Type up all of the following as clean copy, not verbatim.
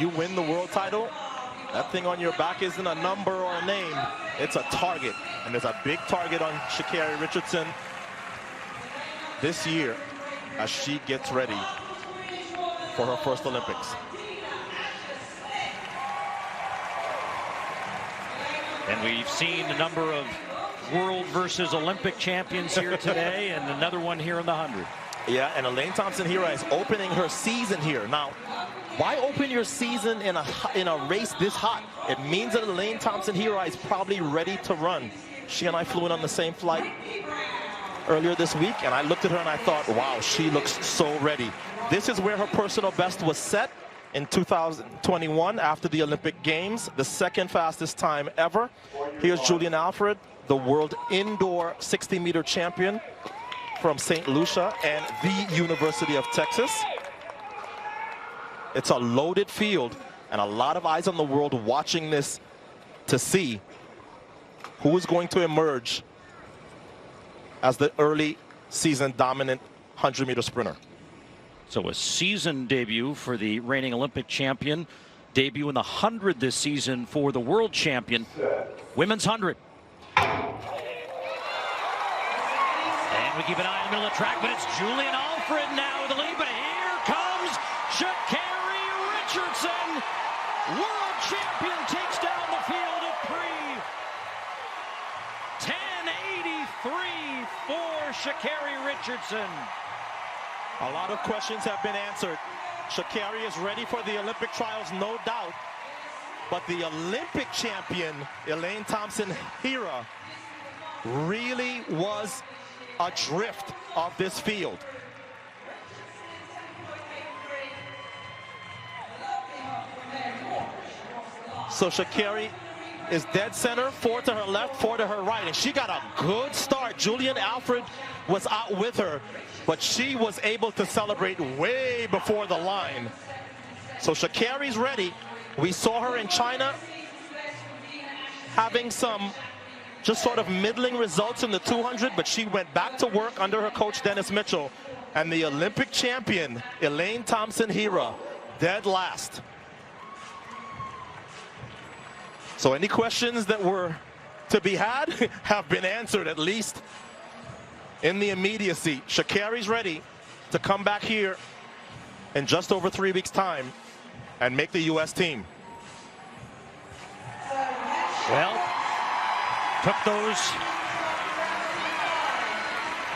you win the world title, that thing on your back isn't a number or a name. It's a target. And there's a big target on Sha'Carri Richardson this year as she gets ready for her first Olympics. And we've seen a number of world versus Olympic champions here today, and another one here in the 100. Yeah, and Elaine Thompson-Herah is opening her season here. Now, why open your season in a race this hot? It means that Elaine Thompson-Herah is probably ready to run. She and I flew in on the same flight earlier this week, and I looked at her and I thought, wow, she looks so ready. This is where her personal best was set in 2021 after the Olympic Games, the second fastest time ever. Here's Julian Alfred, the world indoor 60-meter champion from St. Lucia and the University of Texas. It's a loaded field and a lot of eyes on the world watching this to see who is going to emerge as the early season dominant 100-meter sprinter. So a season debut for the reigning Olympic champion. Debut in the 100 this season for the world champion. Women's 100. And we keep an eye in the middle of the track, but it's Julian Alfred now with the lead. But here comes Sha'Carri Richardson. World champion takes down the field at 10:83 for Sha'Carri Richardson. A lot of questions have been answered. Sha'Carri is ready for the Olympic trials, no doubt. But the Olympic champion, Elaine Thompson-Herah, really was adrift of this field. So Sha'Carri is dead center, 4 to her left, 4 to her right, and she got a good start. Julian Alfred was out with her, but she was able to celebrate way before the line. So Sha'Carri's ready. We saw her in China having some just sort of middling results in the 200, but she went back to work under her coach Dennis Mitchell. And the Olympic champion, Elaine Thompson-Herah, dead last. So any questions that were to be had have been answered, at least in the immediacy. Sha'Carri's ready to come back here in just over 3 weeks' time and make the U.S. team. Well, took those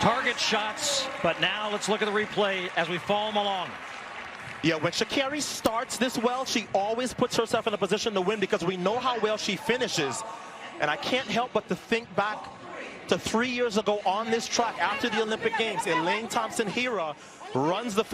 target shots, but now let's look at the replay as we follow them along. Yeah, when Sha'Carri starts this well, she always puts herself in a position to win because we know how well she finishes. And I can't help but to think back to 3 years ago on this track after the Olympic Games. Elaine Thompson-Herah runs the